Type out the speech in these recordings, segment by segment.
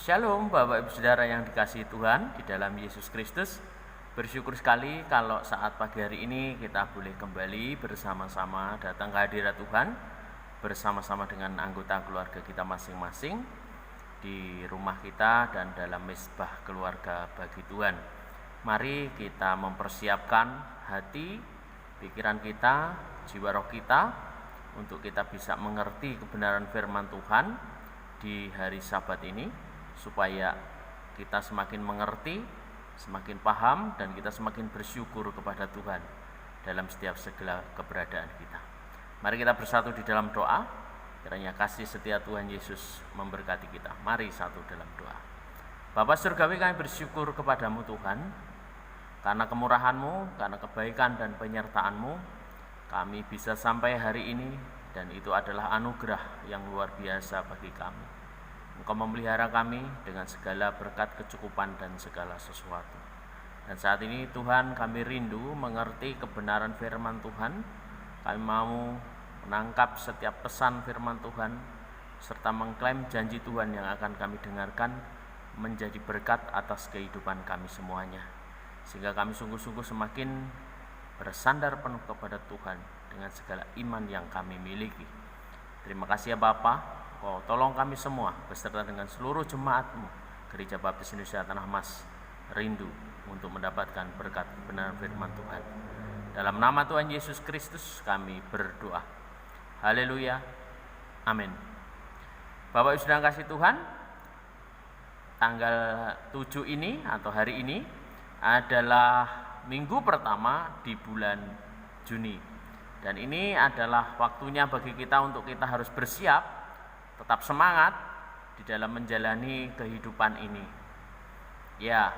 Shalom Bapak Ibu Saudara yang dikasihi Tuhan di dalam Yesus Kristus. Bersyukur sekali kalau saat pagi hari ini kita boleh kembali bersama-sama datang ke hadirat Tuhan, bersama-sama dengan anggota keluarga kita masing-masing di rumah kita dan dalam mezbah keluarga bagi Tuhan. Mari kita mempersiapkan hati, pikiran kita, jiwa roh kita untuk kita bisa mengerti kebenaran firman Tuhan di hari Sabat ini, supaya kita semakin mengerti, semakin paham, dan kita semakin bersyukur kepada Tuhan dalam setiap segala keberadaan kita. Mari kita bersatu di dalam doa, kiranya kasih setia Tuhan Yesus memberkati kita. Mari satu dalam doa. Bapa Surgawi, kami bersyukur kepadamu Tuhan, karena kemurahan-Mu, karena kebaikan dan penyertaan-Mu, kami bisa sampai hari ini, dan itu adalah anugerah yang luar biasa bagi kami. Engkau memelihara kami dengan segala berkat kecukupan dan segala sesuatu. Dan saat ini Tuhan, kami rindu mengerti kebenaran firman Tuhan. Kami mau menangkap setiap pesan firman Tuhan, serta mengklaim janji Tuhan yang akan kami dengarkan menjadi berkat atas kehidupan kami semuanya. Sehingga kami sungguh-sungguh semakin bersandar penuh kepada Tuhan dengan segala iman yang kami miliki. Terima kasih ya Bapa. Kau tolong kami semua beserta dengan seluruh jemaat-Mu Gereja Baptis Indonesia Tanah Mas rindu untuk mendapatkan berkat kebenaran firman Tuhan. Dalam nama Tuhan Yesus Kristus kami berdoa. Haleluya. Amin. Bapak Ibu sedang kasih Tuhan, tanggal 7 ini atau hari ini adalah minggu pertama di bulan Juni. Dan ini adalah waktunya bagi kita untuk kita harus bersiap, tetap semangat di dalam menjalani kehidupan ini. Ya,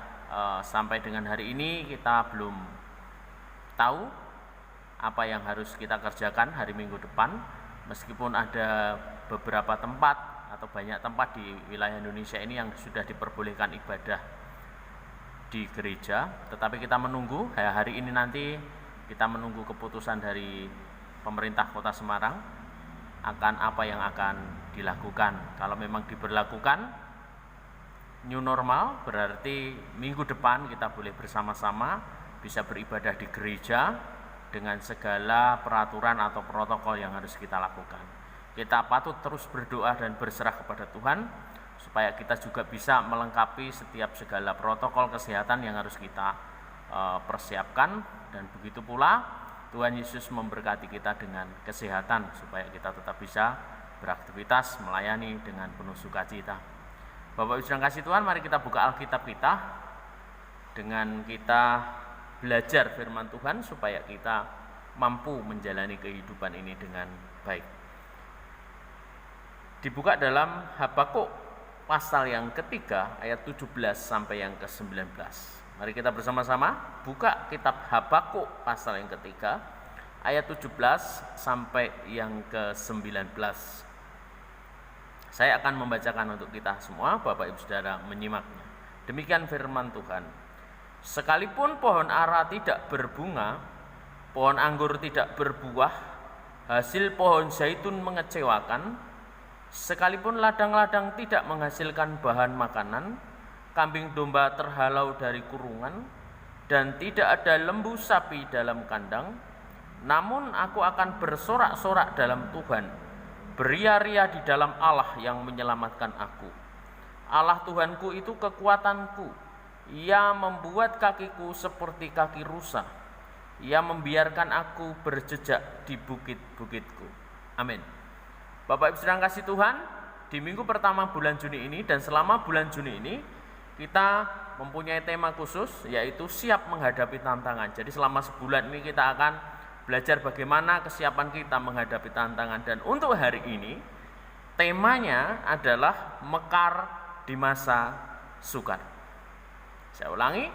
sampai dengan hari ini kita belum tahu apa yang harus kita kerjakan hari Minggu depan. Meskipun ada beberapa tempat atau banyak tempat di wilayah Indonesia ini yang sudah diperbolehkan ibadah di gereja, tetapi kita menunggu hari ini nanti, kita menunggu keputusan dari pemerintah Kota Semarang akan apa yang akan dilakukan. Kalau memang diberlakukan new normal, berarti minggu depan kita boleh bersama-sama bisa beribadah di gereja dengan segala peraturan atau protokol yang harus kita lakukan. Kita patut terus berdoa dan berserah kepada Tuhan supaya kita juga bisa melengkapi setiap segala protokol kesehatan yang harus kita persiapkan, dan begitu pula Tuhan Yesus memberkati kita dengan kesehatan supaya kita tetap bisa beraktivitas melayani dengan penuh sukacita. Bapak Ibu sedang kasih Tuhan, mari kita buka Alkitab kita dengan kita belajar firman Tuhan supaya kita mampu menjalani kehidupan ini dengan baik. Dibuka dalam Habakuk pasal yang ketiga ayat 17 sampai yang ke-19. Mari kita bersama-sama buka kitab Habakuk pasal yang ketiga ayat 17 sampai yang ke-19. Saya akan membacakan untuk kita semua, Bapak Ibu Saudara menyimaknya. Demikian firman Tuhan. Sekalipun pohon ara tidak berbunga, pohon anggur tidak berbuah, hasil pohon zaitun mengecewakan, sekalipun ladang-ladang tidak menghasilkan bahan makanan, kambing domba terhalau dari kurungan, dan tidak ada lembu sapi dalam kandang, namun aku akan bersorak-sorak dalam Tuhan, beria-ria di dalam Allah yang menyelamatkan aku. Allah Tuhanku itu kekuatanku. Ia membuat kakiku seperti kaki rusa. Ia membiarkan aku berjejak di bukit-bukitku. Amin. Bapak Ibu sedang kasih Tuhan, di minggu pertama bulan Juni ini dan selama bulan Juni ini kita mempunyai tema khusus, yaitu siap menghadapi tantangan. Jadi selama sebulan ini kita akan belajar bagaimana kesiapan kita menghadapi tantangan. Dan untuk hari ini temanya adalah mekar di masa sukar. Saya ulangi,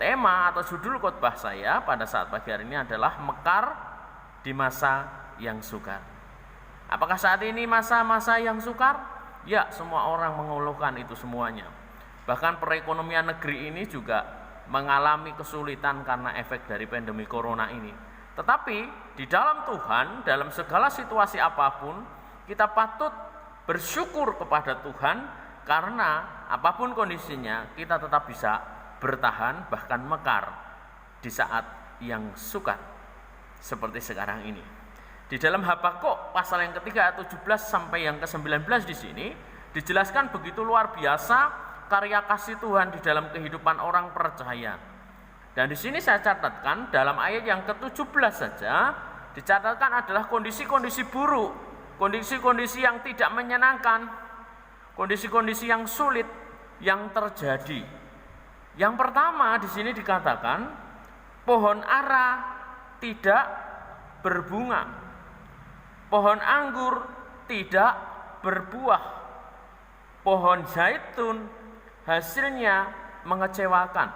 tema atau judul khotbah saya pada saat pagi hari ini adalah mekar di masa yang sukar. Apakah saat ini masa-masa yang sukar? Ya, semua orang mengeluhkan itu semuanya. Bahkan perekonomian negeri ini juga mengalami kesulitan karena efek dari pandemi corona ini. Tetapi di dalam Tuhan, dalam segala situasi apapun, kita patut bersyukur kepada Tuhan karena apapun kondisinya kita tetap bisa bertahan bahkan mekar di saat yang sukar seperti sekarang ini. Di dalam Habakuk pasal yang ketiga ayat 17 sampai yang ke-19 di sini dijelaskan begitu luar biasa karya kasih Tuhan di dalam kehidupan orang percaya. Dan di sini saya catatkan dalam ayat yang ke-17 saja dicatatkan adalah kondisi-kondisi buruk, kondisi-kondisi yang tidak menyenangkan, kondisi-kondisi yang sulit yang terjadi. Yang pertama di sini dikatakan pohon ara tidak berbunga. Pohon anggur tidak berbuah. Pohon zaitun hasilnya mengecewakan.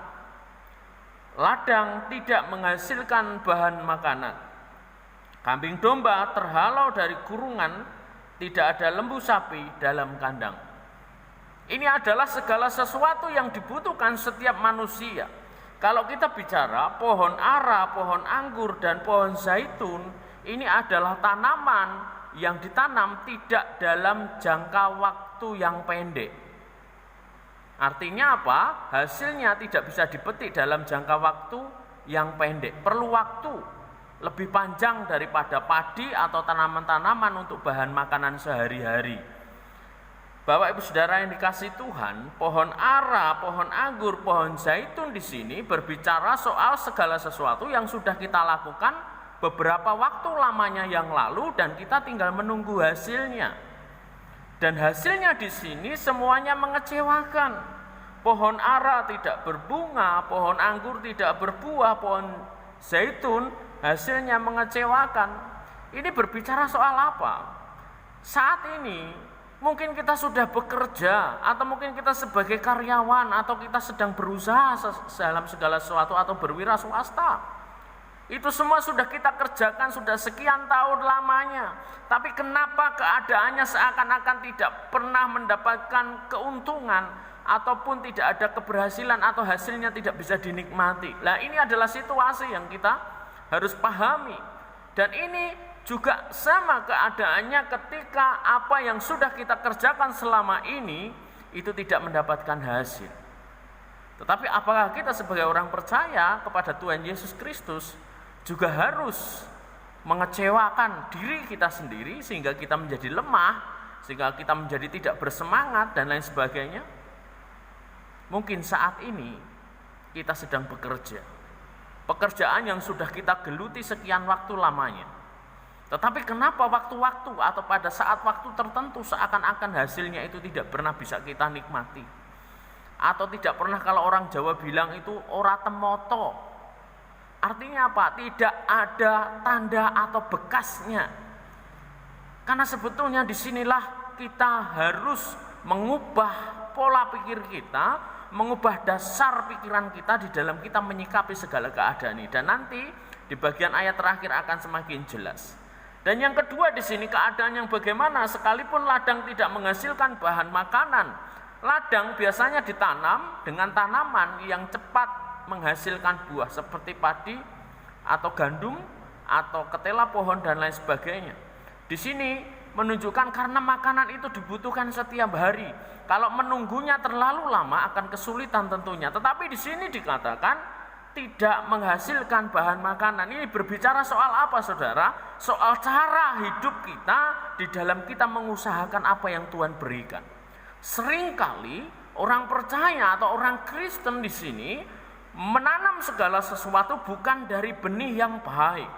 Ladang tidak menghasilkan bahan makanan. Kambing domba terhalau dari kurungan, tidak ada lembu sapi dalam kandang. Ini adalah segala sesuatu yang dibutuhkan setiap manusia. Kalau kita bicara pohon ara, pohon anggur, dan pohon zaitun, ini adalah tanaman yang ditanam tidak dalam jangka waktu yang pendek. Artinya apa? Hasilnya tidak bisa dipetik dalam jangka waktu yang pendek. Perlu waktu lebih panjang daripada padi atau tanaman-tanaman untuk bahan makanan sehari-hari. Bapak Ibu Saudara yang dikasihi Tuhan, pohon ara, pohon anggur, pohon zaitun di sini berbicara soal segala sesuatu yang sudah kita lakukan beberapa waktu lamanya yang lalu dan kita tinggal menunggu hasilnya. Dan hasilnya di sini semuanya mengecewakan. Pohon ara tidak berbunga, pohon anggur tidak berbuah, pohon zaitun hasilnya mengecewakan. Ini berbicara soal apa? Saat ini mungkin kita sudah bekerja, atau mungkin kita sebagai karyawan, atau kita sedang berusaha dalam segala sesuatu atau berwira swasta. Itu semua sudah kita kerjakan sudah sekian tahun lamanya. Tapi kenapa keadaannya seakan-akan tidak pernah mendapatkan keuntungan, ataupun tidak ada keberhasilan, atau hasilnya tidak bisa dinikmati. Nah, ini adalah situasi yang kita harus pahami. Dan ini juga sama keadaannya ketika apa yang sudah kita kerjakan selama ini itu tidak mendapatkan hasil. Tetapi apakah kita sebagai orang percaya kepada Tuhan Yesus Kristus juga harus mengecewakan diri kita sendiri sehingga kita menjadi lemah, sehingga kita menjadi tidak bersemangat dan lain sebagainya? Mungkin saat ini kita sedang bekerja, pekerjaan yang sudah kita geluti sekian waktu lamanya. Tetapi kenapa waktu-waktu atau pada saat waktu tertentu seakan-akan hasilnya itu tidak pernah bisa kita nikmati? Atau tidak pernah, kalau orang Jawa bilang itu ora temoto. Artinya apa? Tidak ada tanda atau bekasnya. Karena sebetulnya disinilah kita harus mengubah pola pikir kita, mengubah dasar pikiran kita di dalam kita menyikapi segala keadaan ini. Dan nanti di bagian ayat terakhir akan semakin jelas. Dan yang kedua di sini keadaan yang bagaimana? Sekalipun ladang tidak menghasilkan bahan makanan, ladang biasanya ditanam dengan tanaman yang cepat menghasilkan buah seperti padi atau gandum atau ketela pohon dan lain sebagainya. Di sini menunjukkan karena makanan itu dibutuhkan setiap hari. Kalau menunggunya terlalu lama akan kesulitan tentunya. Tetapi di sini dikatakan tidak menghasilkan bahan makanan. Ini berbicara soal apa, saudara? Soal cara hidup kita di dalam kita mengusahakan apa yang Tuhan berikan. Seringkali orang percaya atau orang Kristen di sini menanam segala sesuatu bukan dari benih yang baik,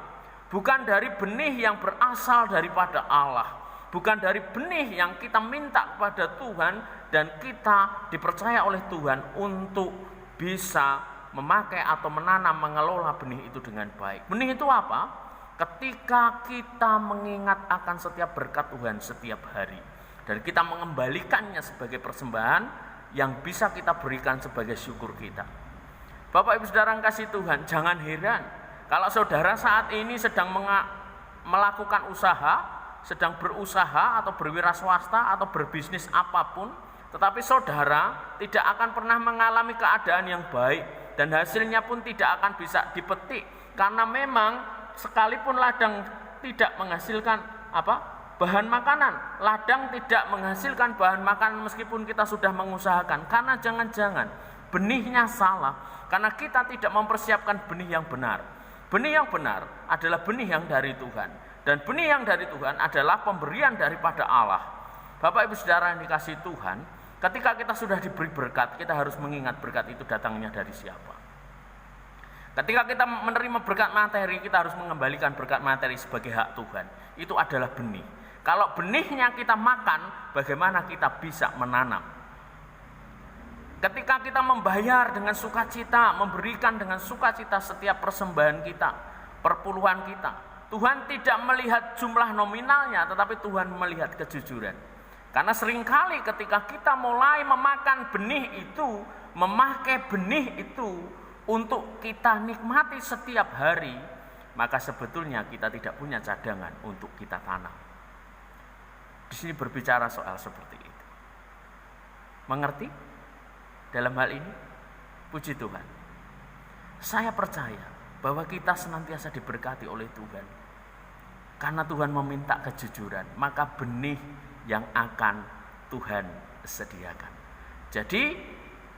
bukan dari benih yang berasal daripada Allah, bukan dari benih yang kita minta kepada Tuhan dan kita dipercaya oleh Tuhan untuk bisa memakai atau menanam, mengelola benih itu dengan baik. Benih itu apa? Ketika kita mengingat akan setiap berkat Tuhan setiap hari dan kita mengembalikannya sebagai persembahan yang bisa kita berikan sebagai syukur kita. Bapak Ibu Saudara yang kasih Tuhan, jangan heran kalau saudara saat ini sedang melakukan usaha, sedang berusaha atau berwira swasta atau berbisnis apapun, tetapi saudara tidak akan pernah mengalami keadaan yang baik dan hasilnya pun tidak akan bisa dipetik, karena memang sekalipun ladang tidak menghasilkan bahan makanan. Ladang tidak menghasilkan bahan makanan meskipun kita sudah mengusahakan, karena jangan-jangan benihnya salah, karena kita tidak mempersiapkan benih yang benar. Benih yang benar adalah benih yang dari Tuhan, dan benih yang dari Tuhan adalah pemberian daripada Allah. Bapak Ibu Saudara yang dikasihi Tuhan, ketika kita sudah diberi berkat, kita harus mengingat berkat itu datangnya dari siapa. Ketika kita menerima berkat materi, kita harus mengembalikan berkat materi sebagai hak Tuhan. Itu adalah benih. Kalau benihnya kita makan, bagaimana kita bisa menanam? Ketika kita membayar dengan sukacita, memberikan dengan sukacita setiap persembahan kita, perpuluhan kita, Tuhan tidak melihat jumlah nominalnya, tetapi Tuhan melihat kejujuran. Karena seringkali ketika kita mulai memakan benih itu, memakai benih itu untuk kita nikmati setiap hari, maka sebetulnya kita tidak punya cadangan untuk kita tanam. Di sini berbicara soal seperti itu. Mengerti? Dalam hal ini, puji Tuhan. Saya percaya bahwa kita senantiasa diberkati oleh Tuhan. Karena Tuhan meminta kejujuran, maka benih yang akan Tuhan sediakan. Jadi,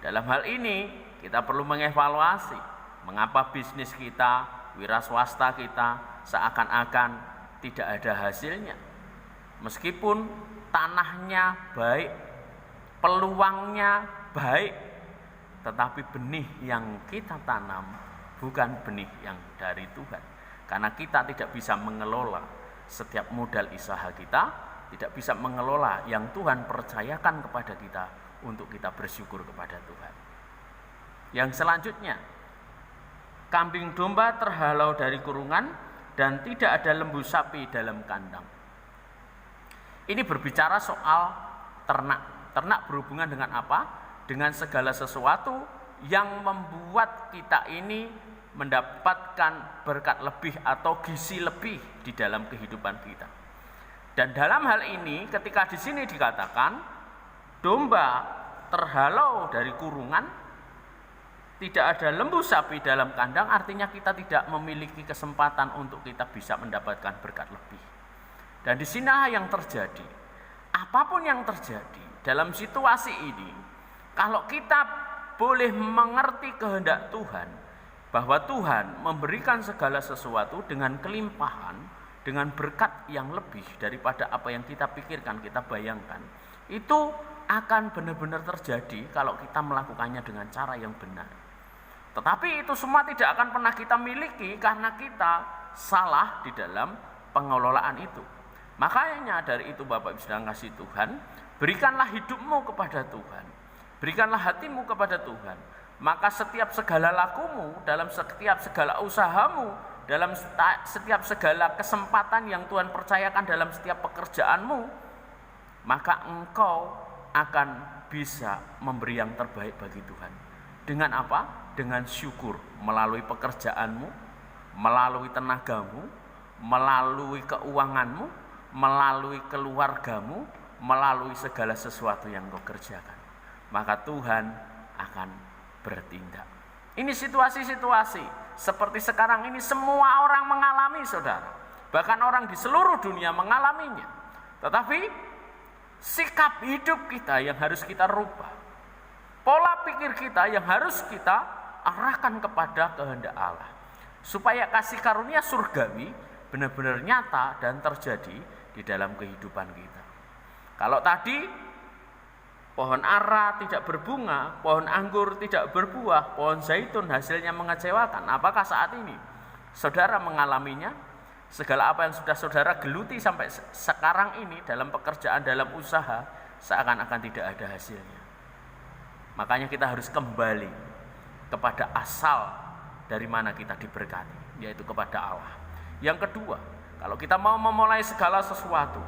dalam hal ini kita perlu mengevaluasi mengapa bisnis kita, wira swasta kita seakan-akan tidak ada hasilnya. Meskipun tanahnya baik, peluangnya baik, tetapi benih yang kita tanam bukan benih yang dari Tuhan. Karena kita tidak bisa mengelola setiap modal usaha kita, tidak bisa mengelola yang Tuhan percayakan kepada kita untuk kita bersyukur kepada Tuhan. Yang selanjutnya, kambing domba terhalau dari kurungan dan tidak ada lembu sapi dalam kandang. Ini berbicara soal ternak. Ternak berhubungan dengan apa? Dengan segala sesuatu yang membuat kita ini mendapatkan berkat lebih atau gizi lebih di dalam kehidupan kita. Dan dalam hal ini, ketika di sini dikatakan domba terhalau dari kurungan, tidak ada lembu sapi dalam kandang, artinya kita tidak memiliki kesempatan untuk kita bisa mendapatkan berkat lebih. Dan di sinilah yang terjadi. Apapun yang terjadi dalam situasi ini, kalau kita boleh mengerti kehendak Tuhan, bahwa Tuhan memberikan segala sesuatu dengan kelimpahan, dengan berkat yang lebih daripada apa yang kita pikirkan, kita bayangkan, itu akan benar-benar terjadi kalau kita melakukannya dengan cara yang benar. Tetapi itu semua tidak akan pernah kita miliki karena kita salah di dalam pengelolaan itu. Makanya dari itu Bapak Ibu sedang kasih Tuhan, berikanlah hidupmu kepada Tuhan, berikanlah hatimu kepada Tuhan. Maka setiap segala lakumu, dalam setiap segala usahamu, dalam setiap segala kesempatan yang Tuhan percayakan dalam setiap pekerjaanmu, maka engkau akan bisa memberi yang terbaik bagi Tuhan. Dengan apa? Dengan syukur melalui pekerjaanmu, melalui tenagamu, melalui keuanganmu, melalui keluargamu, melalui segala sesuatu yang kau kerjakan. Maka Tuhan akan bertindak. Ini situasi-situasi seperti sekarang ini semua orang mengalami, saudara. Bahkan orang di seluruh dunia mengalaminya. Tetapi sikap hidup kita yang harus kita rubah. Pola pikir kita yang harus kita arahkan kepada kehendak Allah. Supaya kasih karunia surgawi benar-benar nyata dan terjadi di dalam kehidupan kita. Kalau tadi pohon ara tidak berbunga, pohon anggur tidak berbuah, pohon zaitun hasilnya mengecewakan. Apakah saat ini saudara mengalaminya? Segala apa yang sudah saudara geluti sampai sekarang ini dalam pekerjaan, dalam usaha, seakan-akan tidak ada hasilnya. Makanya kita harus kembali kepada asal dari mana kita diberkati, yaitu kepada Allah. Yang kedua, kalau kita mau memulai segala sesuatu,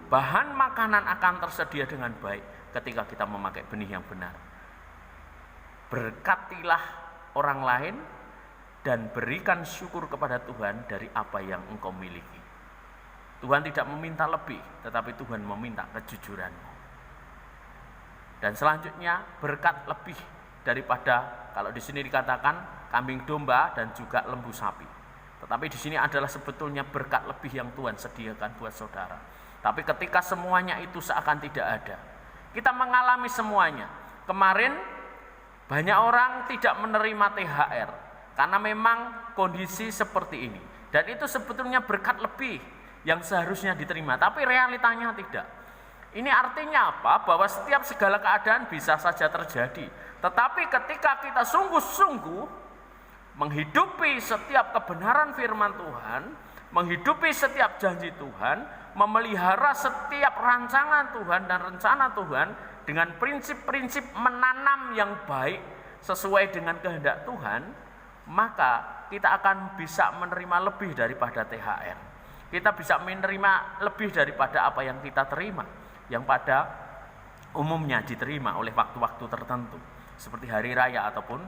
bahan makanan akan tersedia dengan baik ketika kita memakai benih yang benar. Berkatilah orang lain dan berikan syukur kepada Tuhan dari apa yang engkau miliki. Tuhan tidak meminta lebih, tetapi Tuhan meminta kejujuranmu. Dan selanjutnya berkat lebih daripada, kalau di sini dikatakan kambing domba dan juga lembu sapi. Tetapi di sini adalah sebetulnya berkat lebih yang Tuhan sediakan buat saudara. Tapi ketika semuanya itu seakan tidak ada, kita mengalami semuanya. Kemarin banyak orang tidak menerima THR karena memang kondisi seperti ini. Dan itu sebetulnya berkat lebih yang seharusnya diterima, tapi realitanya tidak. Ini artinya apa? Bahwa setiap segala keadaan bisa saja terjadi. Tetapi ketika kita sungguh-sungguh menghidupi setiap kebenaran firman Tuhan, menghidupi setiap janji Tuhan, memelihara setiap rancangan Tuhan dan rencana Tuhan dengan prinsip-prinsip menanam yang baik sesuai dengan kehendak Tuhan, maka kita akan bisa menerima lebih daripada THR. Kita bisa menerima lebih daripada apa yang kita terima, yang pada umumnya diterima oleh waktu-waktu tertentu, seperti hari raya ataupun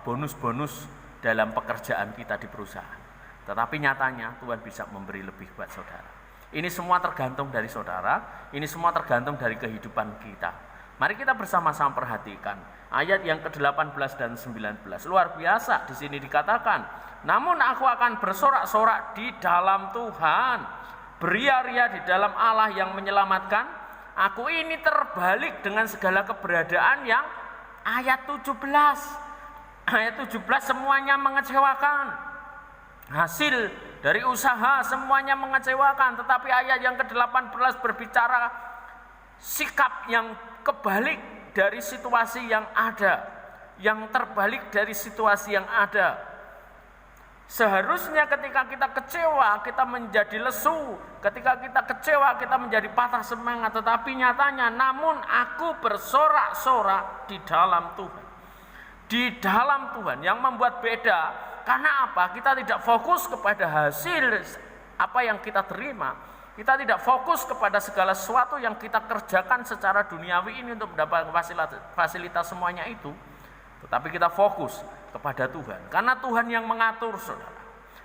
bonus-bonus dalam pekerjaan kita di perusahaan. Tetapi nyatanya Tuhan bisa memberi lebih buat saudara. Ini semua tergantung dari saudara, ini semua tergantung dari kehidupan kita. Mari kita bersama-sama perhatikan ayat yang ke-18 dan 19. Luar biasa, di sini dikatakan, namun aku akan bersorak-sorak di dalam Tuhan, beria-ria di dalam Allah yang menyelamatkan. Aku ini terbalik dengan segala keberadaan yang ayat 17. Ayat 17 semuanya mengecewakan. Hasil dari usaha semuanya mengecewakan. Tetapi ayat yang ke-18 berbicara sikap yang kebalik dari situasi yang ada, yang terbalik dari situasi yang ada. Seharusnya ketika kita kecewa, kita menjadi lesu. Ketika kita kecewa, kita menjadi patah semangat. Tetapi nyatanya, namun aku bersorak-sorak di dalam Tuhan. Di dalam Tuhan yang membuat beda. Karena apa? Kita tidak fokus kepada hasil apa yang kita terima. Kita tidak fokus kepada segala sesuatu yang kita kerjakan secara duniawi ini untuk mendapatkan fasilitas semuanya itu. Tetapi kita fokus kepada Tuhan. Karena Tuhan yang mengatur, saudara.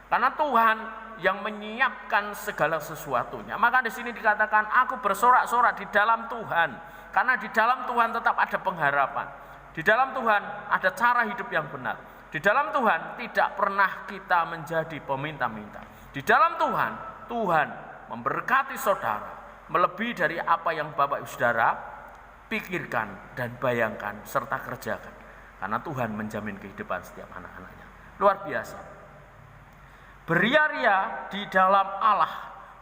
Karena Tuhan yang menyiapkan segala sesuatunya. Maka di sini dikatakan, aku bersorak-sorak di dalam Tuhan. Karena di dalam Tuhan tetap ada pengharapan. Di dalam Tuhan ada cara hidup yang benar. Di dalam Tuhan tidak pernah kita menjadi peminta-minta. Di dalam Tuhan, Tuhan memberkati saudara melebihi dari apa yang Bapak Ibu Saudara pikirkan dan bayangkan serta kerjakan. Karena Tuhan menjamin kehidupan setiap anak-anaknya. Luar biasa. Beria-ria di dalam Allah.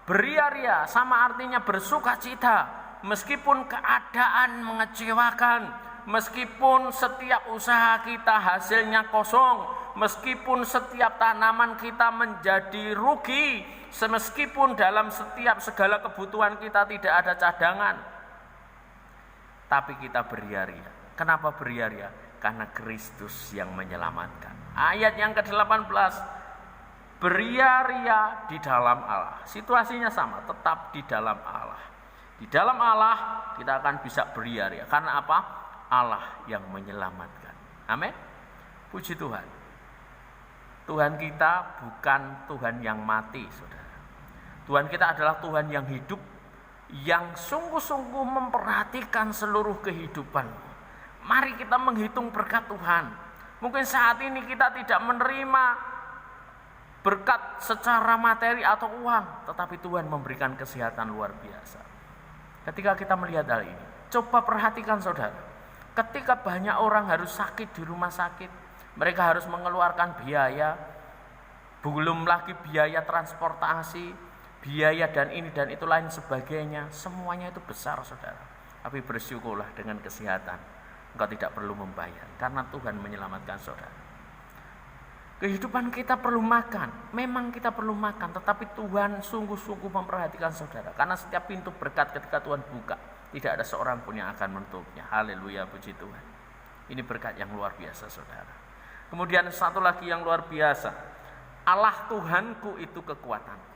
Beria-ria sama artinya bersukacita meskipun keadaan mengecewakan. Meskipun setiap usaha kita hasilnya kosong, meskipun setiap tanaman kita menjadi rugi, meskipun dalam setiap segala kebutuhan kita tidak ada cadangan, tapi kita beria-ria. Kenapa beria-ria? Karena Kristus yang menyelamatkan. Ayat yang ke-18, beria-ria di dalam Allah. Situasinya sama, tetap di dalam Allah. Di dalam Allah kita akan bisa beria-ria. Karena apa? Allah yang menyelamatkan. Amin. Puji Tuhan. Tuhan kita bukan Tuhan yang mati, saudara. Tuhan kita adalah Tuhan yang hidup, yang sungguh-sungguh memperhatikan seluruh kehidupan. Mari kita menghitung berkat Tuhan. Mungkin saat ini kita tidak menerima berkat secara materi atau uang, tetapi Tuhan memberikan kesehatan luar biasa. Ketika kita melihat hal ini, coba perhatikan saudara. Ketika banyak orang harus sakit di rumah sakit, mereka harus mengeluarkan biaya, belum lagi biaya transportasi, biaya dan ini dan itu lain sebagainya. Semuanya itu besar, saudara. Tapi bersyukurlah dengan kesehatan. Engkau tidak perlu membayar, karena Tuhan menyelamatkan saudara. Kehidupan kita perlu makan, memang kita perlu makan, tetapi Tuhan sungguh-sungguh memperhatikan saudara. Karena setiap pintu berkat ketika Tuhan buka, tidak ada seorang pun yang akan menutupnya. Haleluya, puji Tuhan. Ini berkat yang luar biasa, saudara. Kemudian satu lagi yang luar biasa. Allah Tuhanku itu kekuatanku.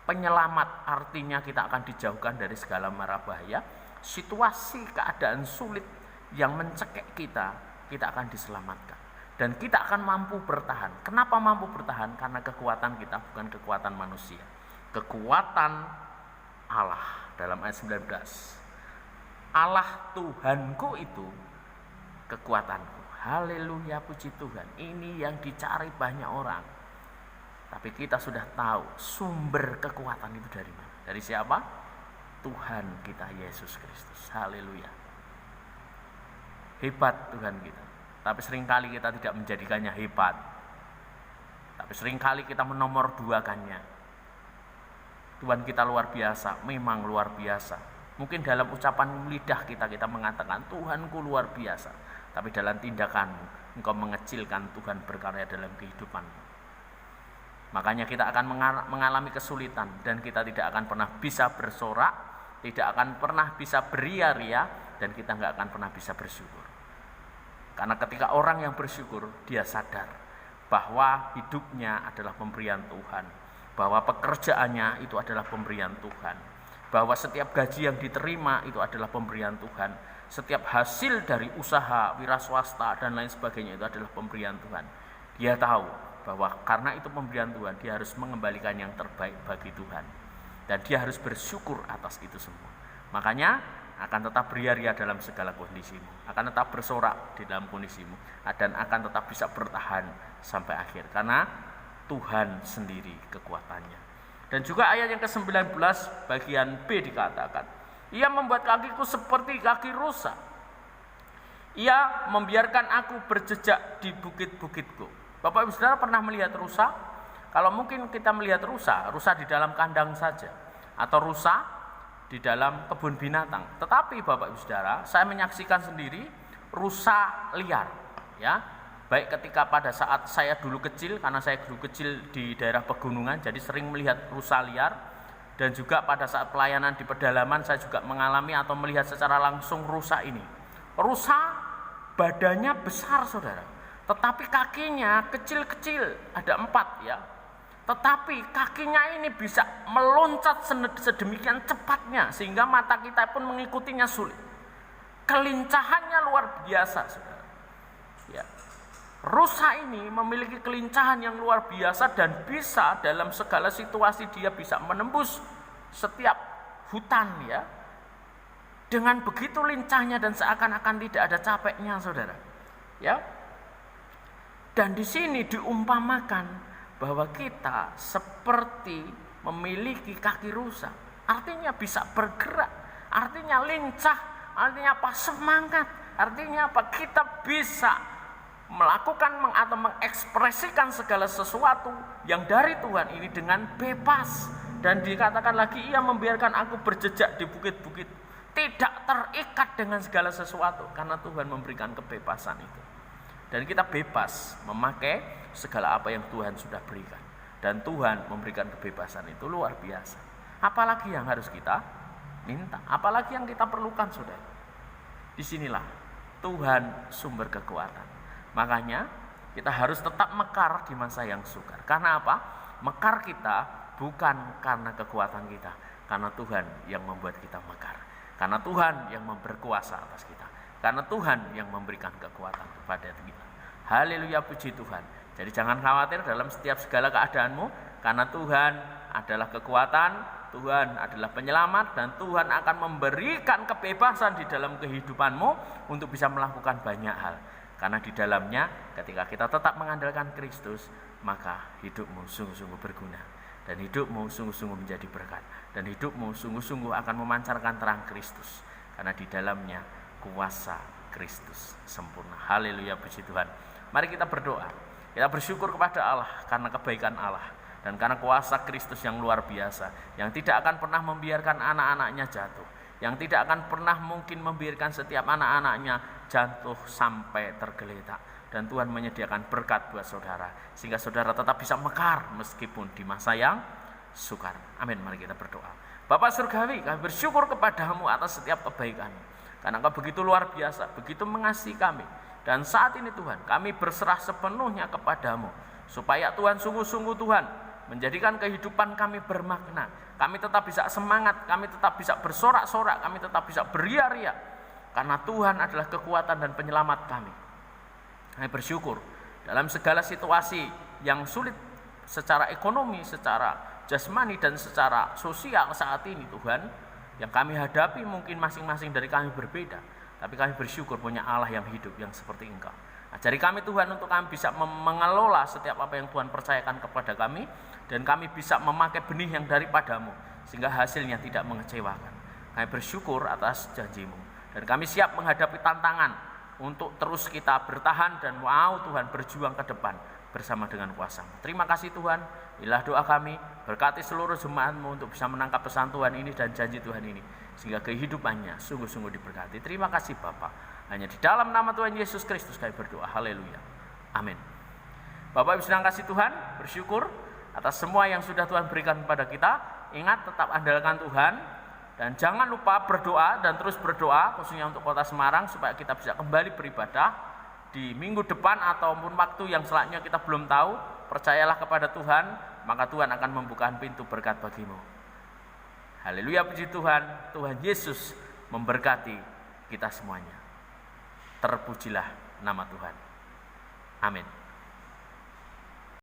Penyelamat artinya kita akan dijauhkan dari segala mara bahaya. Situasi keadaan sulit yang mencekik kita akan diselamatkan. Dan kita akan mampu bertahan. Kenapa mampu bertahan? Karena kekuatan kita bukan kekuatan manusia. Kekuatan Allah dalam ayat 19. Allah Tuhanku itu kekuatanku. Haleluya, puji Tuhan. Ini yang dicari banyak orang. Tapi kita sudah tahu sumber kekuatan itu dari mana. Dari siapa? Tuhan kita Yesus Kristus. Haleluya. Hebat Tuhan kita. Tapi seringkali kita tidak menjadikannya hebat. Tapi seringkali kita menomorduakannya. Tuhan kita luar biasa, memang luar biasa. Mungkin dalam ucapan lidah kita mengatakan Tuhanku luar biasa. Tapi dalam tindakanmu, engkau mengecilkan Tuhan berkarya dalam kehidupanmu. Makanya kita akan mengalami kesulitan dan kita tidak akan pernah bisa bersorak, tidak akan pernah bisa beria-ria, dan kita nggak akan pernah bisa bersyukur. Karena ketika orang yang bersyukur, dia sadar bahwa hidupnya adalah pemberian Tuhan, bahwa pekerjaannya itu adalah pemberian Tuhan, bahwa setiap gaji yang diterima itu adalah pemberian Tuhan, setiap hasil dari usaha, wira swasta, dan lain sebagainya itu adalah pemberian Tuhan. Dia tahu bahwa karena itu pemberian Tuhan, dia harus mengembalikan yang terbaik bagi Tuhan. Dan dia harus bersyukur atas itu semua. Makanya akan tetap beria-ria dalam segala kondisimu, akan tetap bersorak di dalam kondisimu, dan akan tetap bisa bertahan sampai akhir. Karena Tuhan sendiri kekuatannya. Dan juga ayat yang ke-19 bagian B dikatakan, Ia membuat kakiku seperti kaki rusa. Ia membiarkan aku berjejak di bukit-bukitku. Bapak Ibu Saudara pernah melihat rusa? Kalau mungkin kita melihat rusa di dalam kandang saja, atau rusa di dalam kebun binatang. Tetapi Bapak Ibu Saudara, saya menyaksikan sendiri rusa liar, ya. Baik ketika pada saat saya dulu kecil, karena saya dulu kecil di daerah pegunungan, jadi sering melihat rusa liar, dan juga pada saat pelayanan di pedalaman saya juga mengalami atau melihat secara langsung rusa ini. Rusa badannya besar Saudara, tetapi kakinya kecil-kecil, ada 4 ya. Tetapi kakinya ini bisa meloncat sedemikian cepatnya sehingga mata kita pun mengikutinya sulit. Kelincahannya luar biasa, Saudara. Ya. Rusa ini memiliki kelincahan yang luar biasa dan bisa dalam segala situasi dia bisa menembus setiap hutan ya. Dengan begitu lincahnya dan seakan-akan tidak ada capeknya, Saudara. Ya. Dan di sini diumpamakan bahwa kita seperti memiliki kaki rusa. Artinya bisa bergerak, artinya lincah, artinya apa? Semangat. Artinya apa? Kita bisa melakukan atau mengekspresikan segala sesuatu yang dari Tuhan ini dengan bebas. Dan dikatakan lagi, Ia membiarkan aku berjejak di bukit-bukit, tidak terikat dengan segala sesuatu, karena Tuhan memberikan kebebasan itu. Dan kita bebas memakai segala apa yang Tuhan sudah berikan. Dan Tuhan memberikan kebebasan itu luar biasa. Apalagi yang harus kita minta, apalagi yang kita perlukan, Saudara. Disinilah Tuhan sumber kekuatan. Makanya kita harus tetap mekar di masa yang sukar. Karena apa? Mekar kita bukan karena kekuatan kita, karena Tuhan yang membuat kita mekar. Karena Tuhan yang berkuasa atas kita. Karena Tuhan yang memberikan kekuatan kepada kita. Haleluya, puji Tuhan. Jadi jangan khawatir dalam setiap segala keadaanmu, karena Tuhan adalah kekuatan, Tuhan adalah penyelamat, dan Tuhan akan memberikan kebebasan di dalam kehidupanmu untuk bisa melakukan banyak hal. Karena di dalamnya ketika kita tetap mengandalkan Kristus, maka hidupmu sungguh-sungguh berguna. Dan hidupmu sungguh-sungguh menjadi berkat. Dan hidupmu sungguh-sungguh akan memancarkan terang Kristus. Karena di dalamnya kuasa Kristus sempurna. Haleluya, puji Tuhan. Mari kita berdoa. Kita bersyukur kepada Allah karena kebaikan Allah. Dan karena kuasa Kristus yang luar biasa. Yang tidak akan pernah membiarkan anak-anaknya jatuh. Yang tidak akan pernah mungkin membiarkan setiap anak-anaknya jatuh sampai tergeletak. Dan Tuhan menyediakan berkat buat saudara, sehingga saudara tetap bisa mekar meskipun di masa yang sukar. Amin. Mari kita berdoa. Bapa Surgawi, kami bersyukur kepadamu atas setiap kebaikan, karena Engkau begitu luar biasa, begitu mengasihi kami. Dan saat ini Tuhan, kami berserah sepenuhnya kepadamu, supaya Tuhan sungguh-sungguh Tuhan menjadikan kehidupan kami bermakna. Kami tetap bisa semangat, kami tetap bisa bersorak-sorak, kami tetap bisa beria-ria, karena Tuhan adalah kekuatan dan penyelamat kami. Kami bersyukur dalam segala situasi yang sulit secara ekonomi, secara jasmani, dan secara sosial saat ini Tuhan, yang kami hadapi mungkin masing-masing dari kami berbeda, tapi kami bersyukur punya Allah yang hidup, yang seperti Engkau. Ajari kami Tuhan untuk kami bisa mengelola setiap apa yang Tuhan percayakan kepada kami, dan kami bisa memakai benih yang daripadamu, sehingga hasilnya tidak mengecewakan. Kami bersyukur atas janji-Mu, dan kami siap menghadapi tantangan untuk terus kita bertahan dan mau Tuhan berjuang ke depan bersama dengan kuasa-Mu. Terima kasih Tuhan, inilah doa kami, berkati seluruh jemaat-Mu untuk bisa menangkap pesan Tuhan ini dan janji Tuhan ini, sehingga kehidupannya sungguh-sungguh diberkati. Terima kasih Bapa. Hanya di dalam nama Tuhan Yesus Kristus kami berdoa. Haleluya. Amin. Bapak Ibu sedang kasih Tuhan, bersyukur atas semua yang sudah Tuhan berikan kepada kita. Ingat, tetap andalkan Tuhan, dan jangan lupa berdoa dan terus berdoa, khususnya untuk Kota Semarang, supaya kita bisa kembali beribadah di minggu depan ataupun waktu yang selanjutnya kita belum tahu. Percayalah kepada Tuhan, maka Tuhan akan membuka pintu berkat bagimu. Haleluya, puji Tuhan. Tuhan Yesus memberkati kita semuanya. Terpujilah nama Tuhan. Amin.